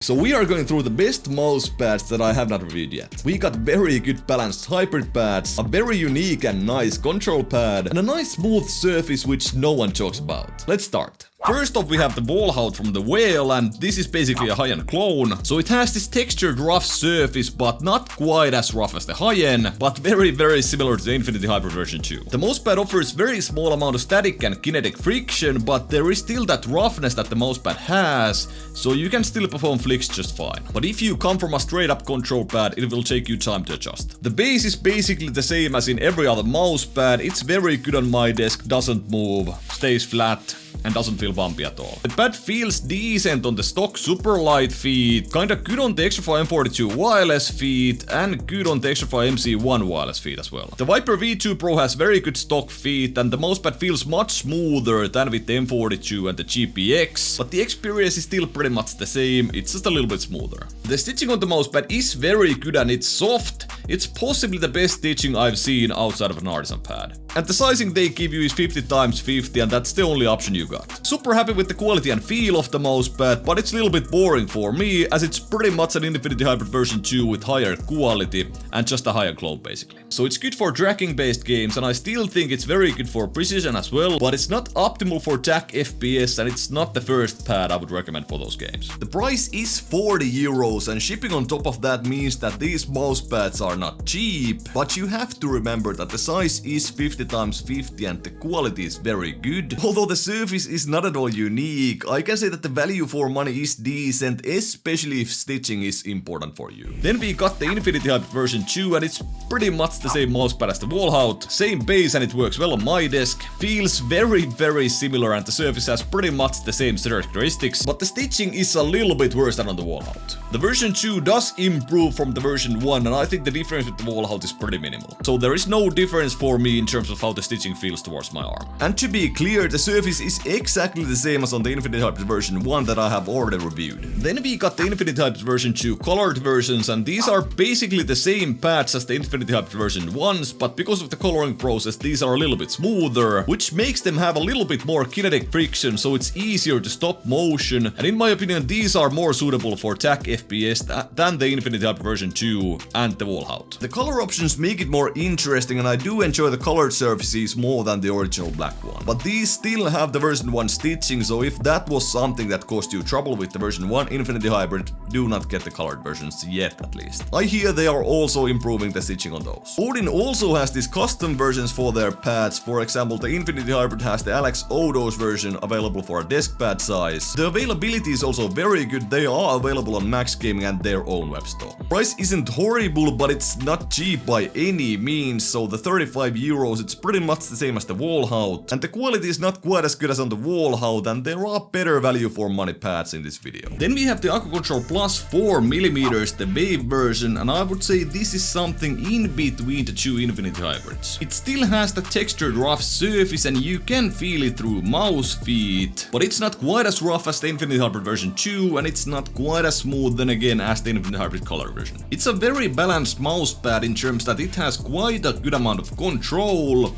So we are going through the best mouse pads that I have not reviewed yet. We got very good balanced hybrid pads, a very unique and nice control pad, and a nice smooth surface which no one talks about. Let's start. First off, we have the WALHAUT from TheWhale, and this is basically a high-end clone. So it has this textured rough surface, but not quite as rough as the high-end, but very similar to the Infinity Hybrid version 2. The mousepad offers very small amount of static and kinetic friction, but there is still that roughness that the mousepad has, so you can still perform flicks just fine. But if you come from a straight-up control pad, it will take you time to adjust. The base is basically the same as in every other mousepad. It's very good on my desk, doesn't move, stays flat, and doesn't feel bumpy at all. The pad feels decent on the stock super light feet, kinda good on the Xtrfy M42 wireless feet, and good on the Xtrfy MC1 wireless feet as well. The Viper V2 Pro has very good stock feet, and the mousepad feels much smoother than with the M42 and the GPX, but the experience is still pretty much the same, it's just a little bit smoother. The stitching on the mousepad is very good and it's soft. It's possibly the best stitching I've seen outside of an artisan pad. And the sizing they give you is 50x50, and that's the only option you got. Super happy with the quality and feel of the mousepad, but it's a little bit boring for me, as it's pretty much an Infinity Hybrid version 2 with higher quality and just a higher clone basically. So it's good for tracking based games, and I still think it's very good for precision as well, but it's not optimal for TAC FPS, and it's not the first pad I would recommend for those games. The price is 40 euros, and shipping on top of that means that these mousepads are not cheap, but you have to remember that the size is 50x50 and the quality is very good. Although the surface is not at all unique, I can say that the value for money is decent, especially if stitching is important for you. Then we got the Infinity Hybrid version 2, and it's pretty much the same mousepad as the WALHAUT. Same base and it works well on my desk. Feels very similar, and the surface has pretty much the same characteristics, but the stitching is a little bit worse than on the WALHAUT. The version 2 does improve from the version 1, and I think the difference with the WALHAUT is pretty minimal. So there is no difference for me in terms of how the stitching feels towards my arm. And to be clear, the surface is exactly the same as on the Infinity Hybrid version 1 that I have already reviewed. Then we got the Infinity Hybrid version 2 colored versions, and these are basically the same pads as the Infinity Hybrid version 1s, but because of the coloring process, these are a little bit smoother, which makes them have a little bit more kinetic friction, so it's easier to stop motion, and in my opinion, these are more suitable for TAC FPS than the Infinity Hybrid version 2 and the WALHAUT. The color options make it more interesting, and I do enjoy the colored surfaces more than the original black one. But these still have the version 1 stitching, so if that was something that caused you trouble with the version 1 Infinity Hybrid, do not get the colored versions yet at least. I hear they are also improving the stitching on those. Odin also has these custom versions for their pads. For example, the Infinity Hybrid has the Alex Odos version available for a deskpad size. The availability is also very good. They are available on Max Gaming and their own web store. Price isn't horrible, but it's not cheap by any means, so the 35 euros, it's pretty much the same as the WALHAUT, and the quality is not quite as good as on the WALHAUT, and there are better value for money pads in this video. Then we have the Aqua Control Plus 4mm, the Wave version, and I would say this is something in between the two Infinity Hybrids. It still has the textured rough surface, and you can feel it through mouse feet, but it's not quite as rough as the Infinity Hybrid version 2, and it's not quite as smooth then again as the Infinity Hybrid color version. It's a very balanced mousepad in terms that it has quite a good amount of control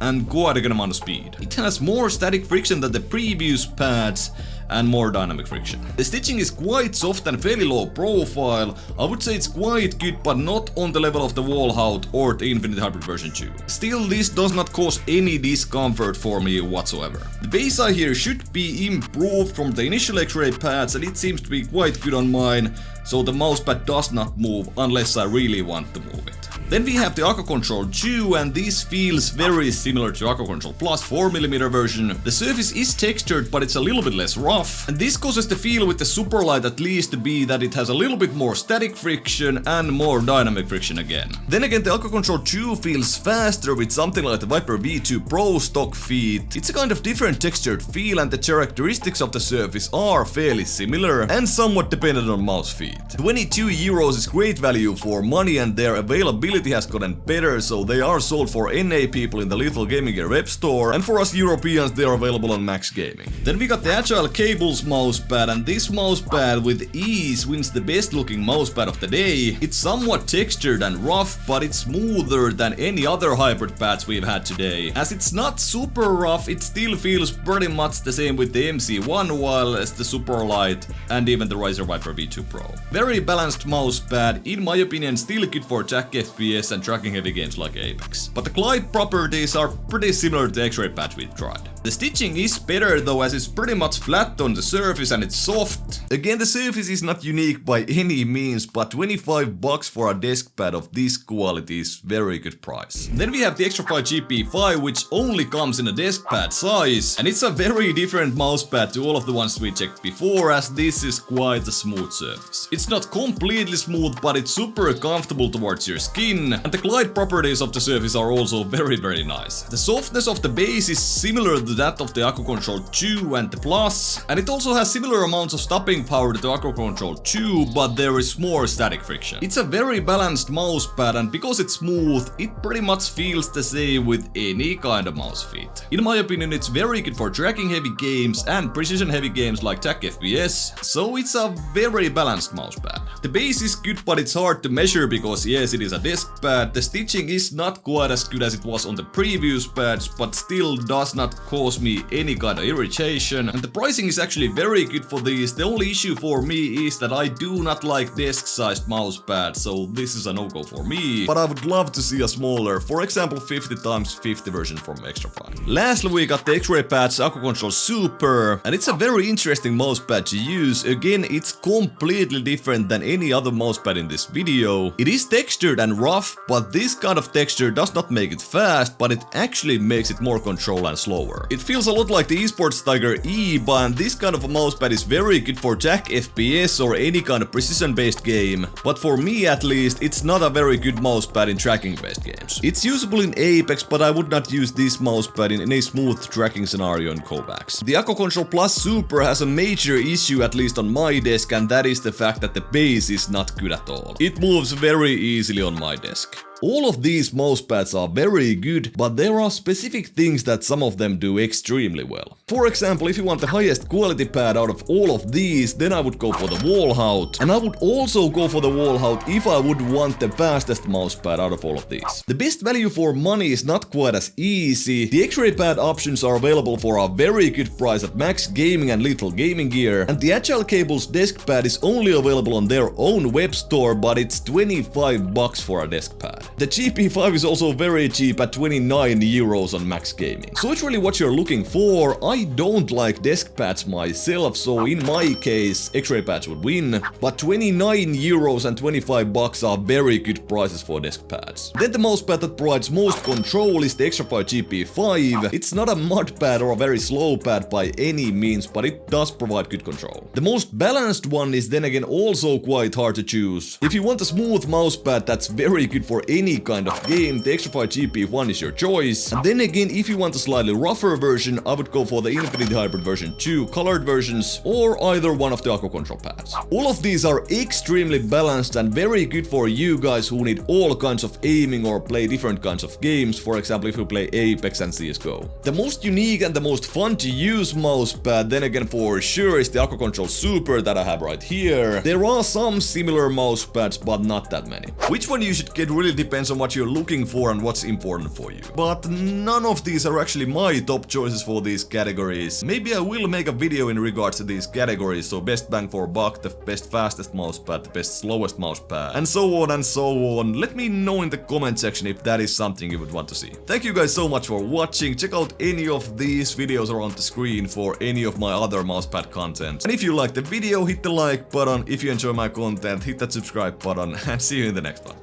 and quite a good amount of speed. It has more static friction than the previous pads and more dynamic friction. The stitching is quite soft and fairly low profile. I would say it's quite good, but not on the level of the WALHAUT or the Infinity Hybrid version 2. Still, this does not cause any discomfort for me whatsoever. The base eye here should be improved from the initial Xraypads, and it seems to be quite good on mine, so the mousepad does not move unless I really want to move it. Then we have the Aqua Control 2, and this feels very similar to Aqua Control Plus 4mm version. The surface is textured, but it's a little bit less rough, and this causes the feel with the Superlight at least to be that it has a little bit more static friction and more dynamic friction again. Then again, the Aqua Control 2 feels faster with something like the Viper V2 Pro stock feet. It's a kind of different textured feel, and the characteristics of the surface are fairly similar and somewhat dependent on mouse feet. 22 euros is great value for money, and their availability usability has gotten better, so they are sold for NA people in the LethalGamingGear web store, and for us Europeans they are available on Max Gaming. Then we got the AgileCables mousepad, and this mousepad with ease wins the best looking mousepad of the day. It's somewhat textured and rough, but it's smoother than any other hybrid pads we've had today. As it's not super rough, it still feels pretty much the same with the MC1, while as the super light and even the Xraypad V2 Pro. Very balanced mousepad, in my opinion still good for jack FPS and tracking heavy games like Apex. But the glide properties are pretty similar to the Xraypads we've tried. The stitching is better though, as it's pretty much flat on the surface and it's soft. Again, the surface is not unique by any means, but $25 for a desk pad of this quality is very good price. Then we have the Xtrfy GP5, which only comes in a desk pad size, and it's a very different mousepad to all of the ones we checked before, as this is quite a smooth surface. It's not completely smooth, but it's super comfortable towards your skin, and the glide properties of the surface are also very nice. The softness of the base is similar to that of the Aqua Control 2 and the Plus, and it also has similar amounts of stopping power to the Aqua Control 2, but there is more static friction. It's a very balanced mousepad, and because it's smooth, it pretty much feels the same with any kind of mouse feet. In my opinion, it's very good for tracking heavy games and precision heavy games like jack FPS, so it's a very balanced mousepad. The base is good, but it's hard to measure because yes, it is a desk pad. The stitching is not quite as good as it was on the previous pads, but still does not cause me any kind of irritation, and the pricing is actually very good for these. The only issue for me is that I do not like desk-sized mousepad, so this is a no-go for me, but I would love to see a smaller, for example 50x50 version from Xtrfy. Lastly, we got the Xraypad Aqua Control Super, and it's a very interesting mousepad to use. Again, it's completely different than any other mousepad in this video. It is textured and rough, but this kind of texture does not make it fast, but it actually makes it more control and slower. It feels a lot like the esports Tiger E, but this kind of a mousepad is very good for jack FPS or any kind of precision-based game, but for me at least, it's not a very good mousepad in tracking-based games. It's usable in Apex, but I would not use this mousepad in any smooth tracking scenario in Kovacs. The Aqua Control Plus Super has a major issue, at least on my desk, and that is the fact that the base is not good at all. It moves very easily on my desk. All of these mousepads are very good, but there are specific things that some of them do extremely well. For example, if you want the highest quality pad out of all of these, then I would go for the WALHAUT, and I would also go for the WALHAUT if I would want the fastest mousepad out of all of these. The best value for money is not quite as easy. The Xraypad options are available for a very good price at Max Gaming and LethalGamingGear, and the AgileCables Deskpad is only available on their own web store, but it's $25 for a deskpad. The GP5 is also very cheap at 29 euros on Max Gaming. So it's really what you're looking for. I don't like desk pads myself, so in my case, Xraypads would win. But 29 euros and $25 are very good prices for desk pads. Then the mousepad that provides most control is the Xtrfy GP5. It's not a mud pad or a very slow pad by any means, but it does provide good control. The most balanced one is then again also quite hard to choose. If you want a smooth mousepad that's very good for any kind of game, the Xtrfy GP1 is your choice. And then again, if you want a slightly rougher version, I would go for the Infinity Hybrid V2 colored versions, or either one of the Aqua Control pads. All of these are extremely balanced and very good for you guys who need all kinds of aiming or play different kinds of games, for example if you play Apex and CSGO. The most unique and the most fun to use mousepad, then again for sure, is the Aqua Control Super that I have right here. There are some similar mousepads, but not that many. Which one you should get really depends on what you're looking for and what's important for you. But none of these are actually my top choices for these categories. Maybe I will make a video in regards to these categories, so best bang for buck, the best fastest mousepad, the best slowest mousepad, and so on and so on. Let me know in the comment section if that is something you would want to see. Thank you guys so much for watching. Check out any of these videos around the screen for any of my other mousepad content. And if you liked the video, hit the like button. If you enjoy my content, hit that subscribe button, and see you in the next one.